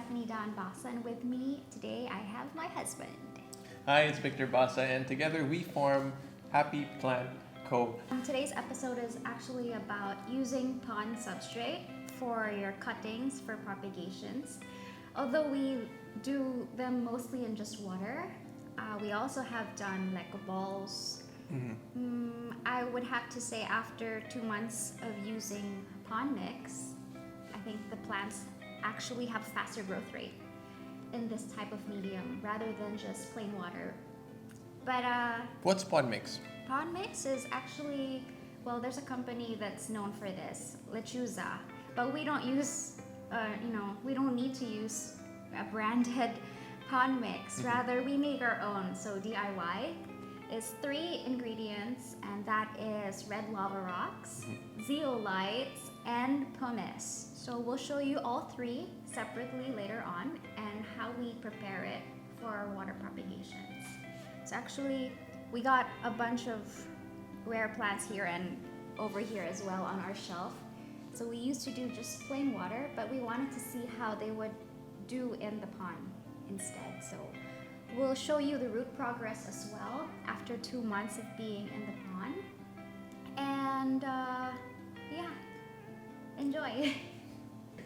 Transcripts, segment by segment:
Stephanie Dan Basa, and with me today I have my husband. Hi, it's Victor Basa, and together we form Happy Plant Co. Today's episode is actually about using pond substrate for your cuttings for propagations. Although we do them mostly in just water, we also have done Lego balls. I would have to say after 2 months of using PONMIX, I think the plants actually have faster growth rate in this type of medium rather than just plain water. But What's PONMIX? PONMIX is actually, well, there's a company that's known for this, Lechuza, but we don't use, we don't need to use a branded PONMIX. Rather, we make our own. So DIY is 3 ingredients, and that is red lava rocks, zeolites, and pumice. So we'll show you all 3 separately later on and how we prepare it for water propagations. So actually, we got a bunch of rare plants here and over here as well on our shelf. So we used to do just plain water, but we wanted to see how they would do in the pond instead. So we'll show you the root progress as well after 2 months of being in the pond. And yeah, enjoy.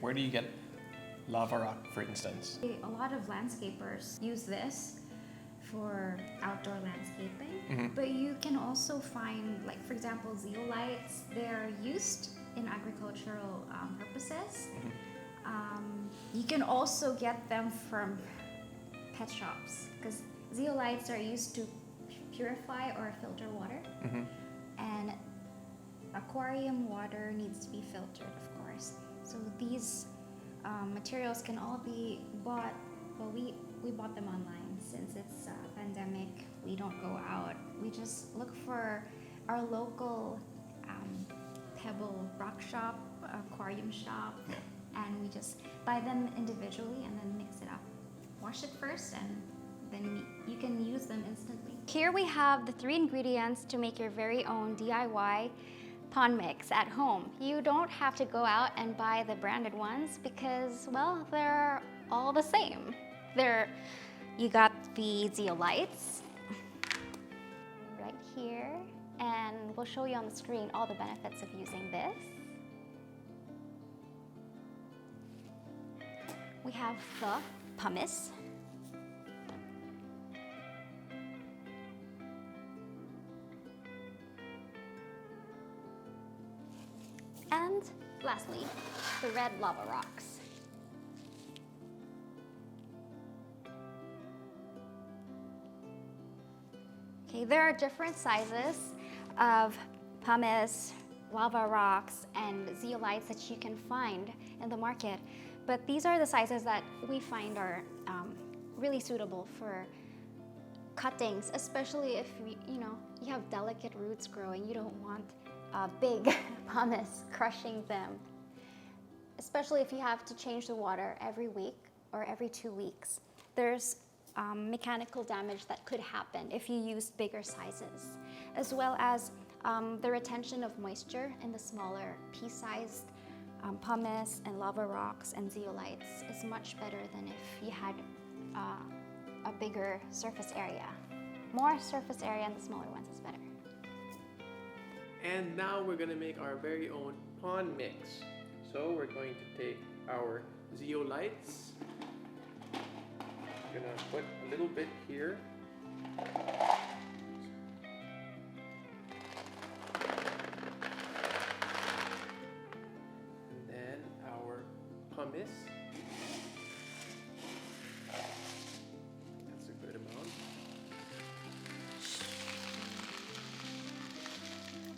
Where do you get lava rock, for instance? A lot of landscapers use this for outdoor landscaping, but you can also find, like for example, zeolites. They're used in agricultural purposes. You can also get them from pet shops because zeolites are used to purify or filter water, and aquarium water needs to be filtered, of course. So these materials can all be bought. Well, we bought them online since it's a pandemic. We don't go out. We just look for our local pebble rock shop, aquarium shop, and we just buy them individually and then mix it up. Wash it first, and then you can use them instantly. Here we have the 3 ingredients to make your very own DIY PONMIX at home. You don't have to go out and buy the branded ones because, well, they're all the same. You got the zeolites right here, and we'll show you on the screen all the benefits of using this. We have the pumice. And lastly, the red lava rocks. Okay, there are different sizes of pumice, lava rocks, and zeolites that you can find in the market. But these are the sizes that we find are really suitable for cuttings, especially if you have delicate roots growing. You don't want big pumice crushing them, especially if you have to change the water every week or every 2 weeks. There's mechanical damage that could happen if you use bigger sizes, as well as the retention of moisture in the smaller pea-sized pumice and lava rocks and zeolites is much better than if you had a bigger surface area. More surface area in the smaller ones is better. And now we're going to make our very own PONMIX. So we're going to take our zeolites. I'm going to put a little bit here. And then our pumice. That's a good amount.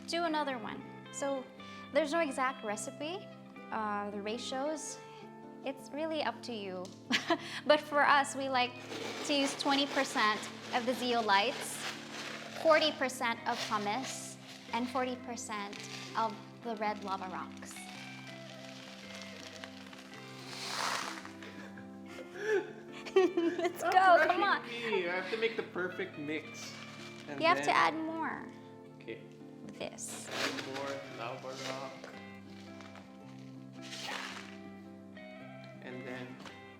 Do another one. So there's no exact recipe, the ratios, it's really up to you. But for us, we like to use 20% of the zeolites, 40% of pumice, and 40% of the red lava rocks. Let's go, come on. I have to make the perfect mix. You have to add more. Okay. This. More lava rock. And then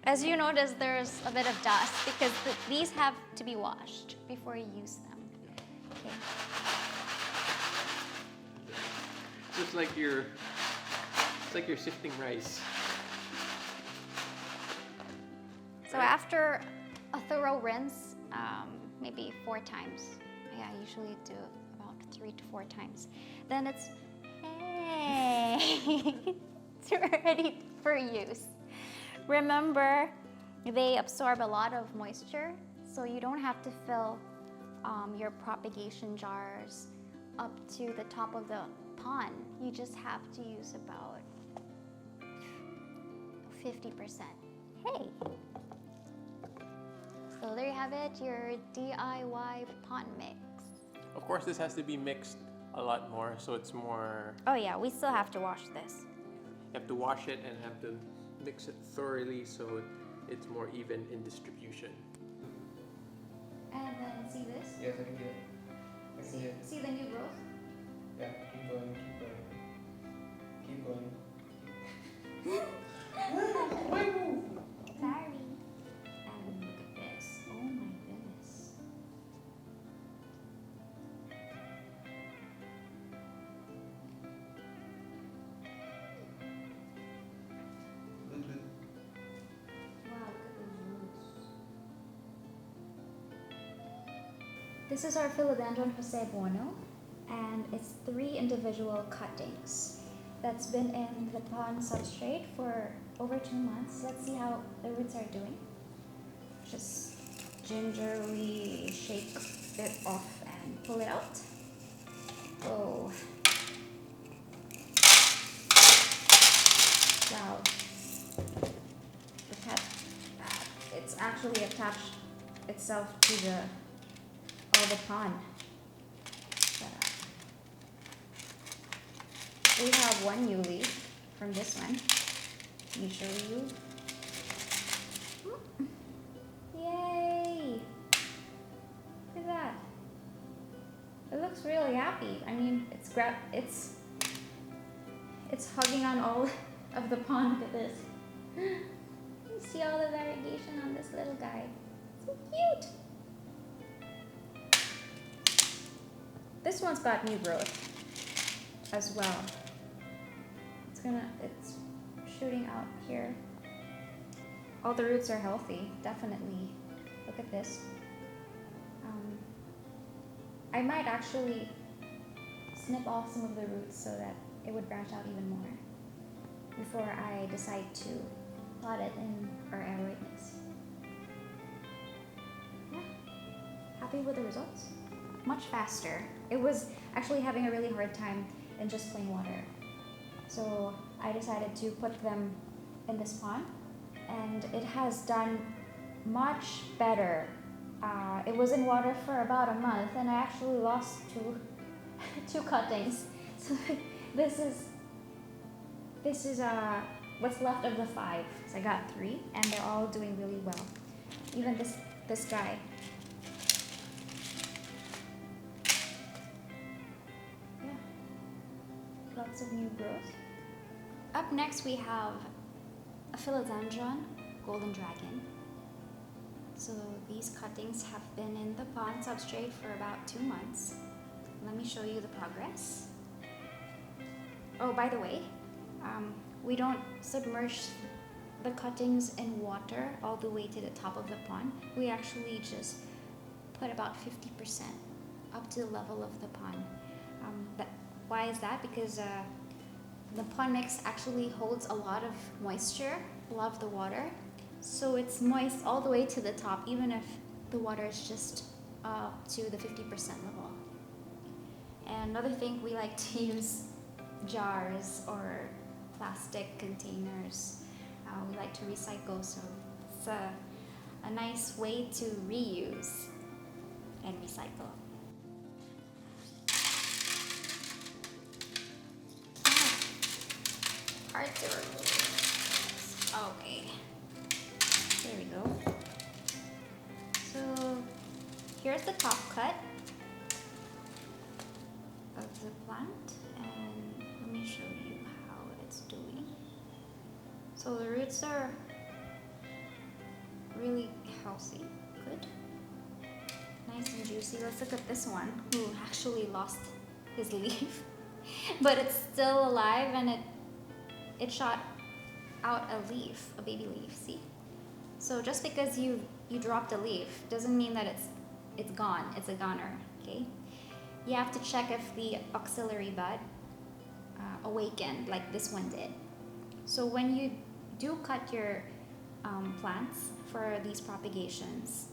As you notice, there's a bit of dust because these have to be washed before you use them. Okay. It's like you're sifting rice. So after a thorough rinse, maybe 4 times. Yeah, I usually do about 3 to 4 times. Then it's, hey, it's ready for use. Remember, they absorb a lot of moisture, so you don't have to fill your propagation jars up to the top of the pond. You just have to use about 50%. Hey! So there you have it, your DIY pond mix. Of course, this has to be mixed a lot more, so it's more... Oh yeah, we still have to wash this. You have to wash it and have to mix it thoroughly so it's more even in distribution. And then see this? Yes, I can see it. See the new growth? Yeah, keep going, keep going. Keep going. Sorry. And look at this. Oh my goodness. Good, good. Wow, look at those roots. This is our Philodendron Buono, and it's 3 individual cuttings that's been in the pond substrate for over 2 months. Let's see how the roots are doing. Just gingerly shake it off and pull it out. Oh. Wow. It's actually attached itself to the pond. We have one new leaf from this one. Let me show you. Yay! Look at that. It looks really happy. I mean, it's hugging on all of the pond. Look at this. You see all the variegation on this little guy. So cute. This one's got new growth as well. It's shooting out here. All the roots are healthy, definitely. Look at this. I might actually snip off some of the roots so that it would branch out even more before I decide to plot it in our aeroid mix. Yeah, happy with the results. Much faster. It was actually having a really hard time in just plain water. So I decided to put them in this pond, and it has done much better. It was in water for about a month, and I actually lost two cuttings. So this is what's left of the 5. So I got 3, and they're all doing really well. Even this guy. Yeah, lots of new growth. Up next we have a Philodendron golden dragon. So these cuttings have been in the pond substrate for about 2 months. Let me show you the progress. Oh, by the way, we don't submerge the cuttings in water all the way to the top of the pond. We actually just put about 50% up to the level of the pond. Why is that? Because the PONMIX actually holds a lot of moisture, a lot of the water. So it's moist all the way to the top, even if the water is just up to the 50% level. And another thing, we like to use jars or plastic containers. We like to recycle, so it's a nice way to reuse and recycle. Hard to remove. Okay. There we go. So here's the top cut of the plant, and let me show you how it's doing. So the roots are really healthy. Good. Nice and juicy. Let's look at this one who actually lost his leaf. But it's still alive and it shot out a leaf, a baby leaf, see? So just because you dropped a leaf doesn't mean that it's gone, it's a goner, okay? You have to check if the auxiliary bud awakened like this one did. So when you do cut your plants for these propagations,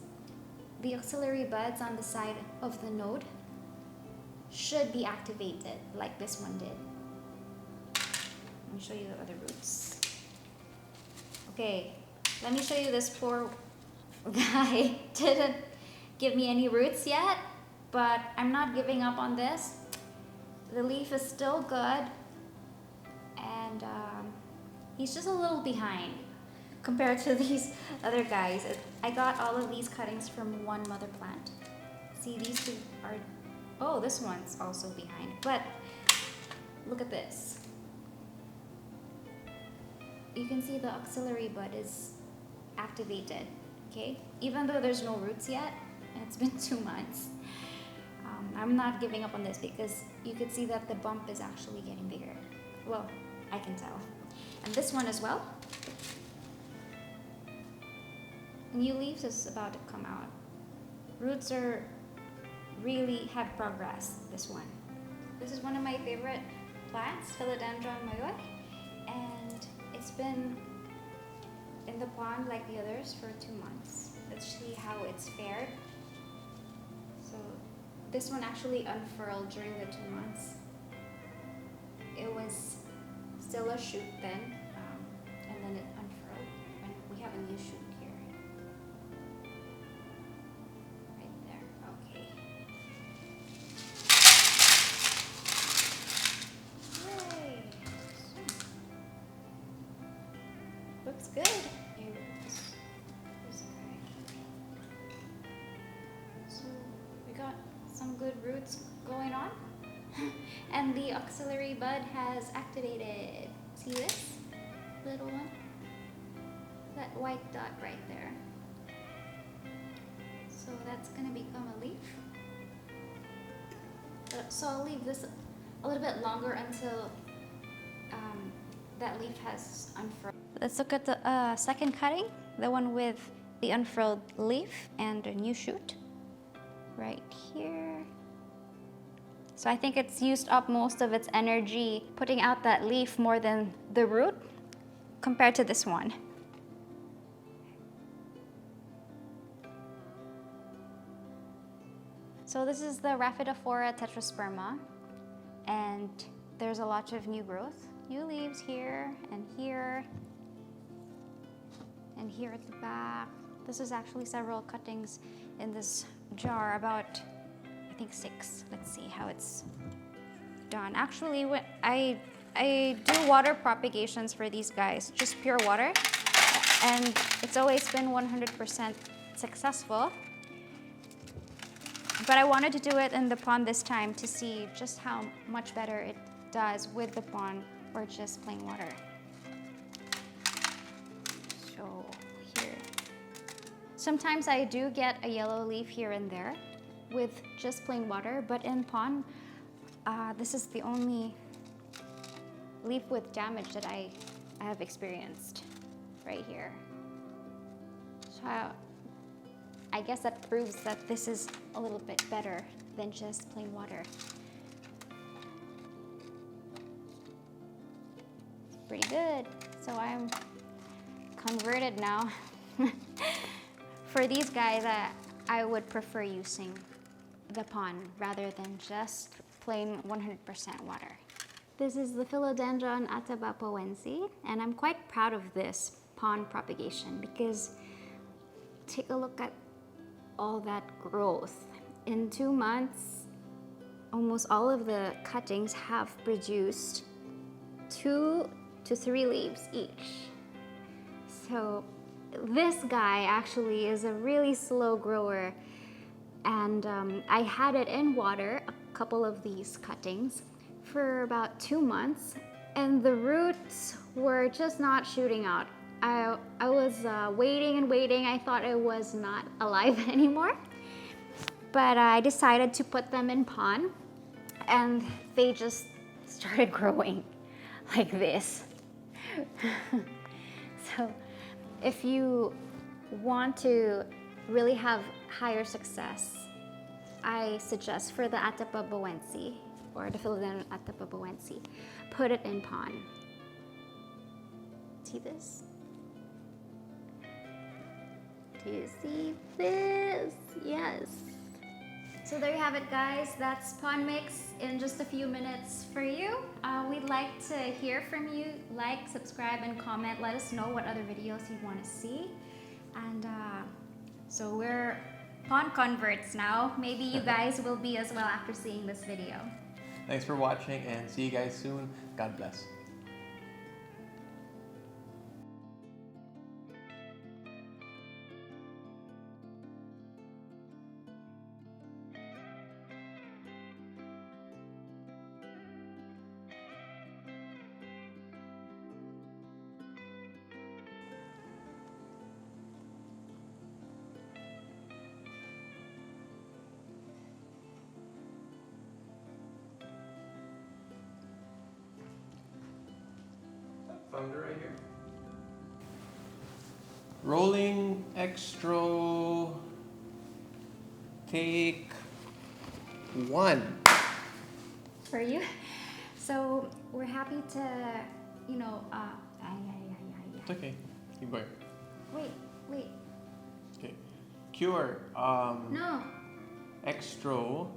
the auxiliary buds on the side of the node should be activated like this one did. Let me show you the other roots. Okay, let me show you this poor guy. Didn't give me any roots yet, but I'm not giving up on this. The leaf is still good, and he's just a little behind compared to these other guys. I got all of these cuttings from one mother plant. See, these two are, oh, this one's also behind, but look at this. You can see the auxiliary bud is activated, okay? Even though there's no roots yet, and it's been 2 months. I'm not giving up on this because you could see that the bump is actually getting bigger. Well, I can tell. And this one as well. New leaves is about to come out. Roots are really have progress, this one. This is one of my favorite plants, Philodendron mayoi, and it's been in the pond like the others for 2 months. Let's see how it's fared. So this one actually unfurled during the 2 months. It was still a shoot then, and then it unfurled, and we have a new shoot here. Right there, okay. Yay! Looks good. So we got some good roots going on. And the auxiliary bud has activated. See this little one? That white dot right there. So that's gonna become a leaf. So I'll leave this a little bit longer until that leaf has unfurled. Let's look at the second cutting, the one with the unfurled leaf and a new shoot right here. So I think it's used up most of its energy putting out that leaf more than the root compared to this one. So this is the Raphidophora tetrosperma, and there's a lot of new growth. New leaves here and here and here at the back. This is actually several cuttings in this jar, about I think 6. Let's see how it's done. Actually, when I do water propagations for these guys, just pure water, and it's always been 100% successful. But I wanted to do it in the pond this time to see just how much better it does with the pond or just plain water. So here. Sometimes I do get a yellow leaf here and there with just plain water, but in pond, this is the only leaf with damage that I have experienced right here. So I guess that proves that this is a little bit better than just plain water. It's pretty good. So I'm converted now. For these guys, I would prefer using the pond rather than just plain 100% water. This is the Philodendron atabapoense, and I'm quite proud of this pond propagation because take a look at all that growth. In 2 months, almost all of the cuttings have produced 2 to 3 leaves each. So this guy actually is a really slow grower, and I had it in water, a couple of these cuttings, for about 2 months, and the roots were just not shooting out I was waiting and waiting. I thought it was not alive anymore. But I decided to put them in pond, and they just started growing like this. So if you want to really have higher success, I suggest for the Atapabuense or the Philodendron Atapabuense, put it in pond. See this? Do you see this? Yes. So there you have it, guys. That's PONMIX in just a few minutes for you. We'd like to hear from you. Like, subscribe, and comment. Let us know what other videos you want to see. And so we're pond converts now. Maybe you guys will be as well after seeing this video. Thanks for watching, and see you guys soon. God bless. Founder right here. Rolling extra. Take 1. For you. So we're happy to, you know, It's okay. Keep going. Wait. Okay. Cure. No. Extra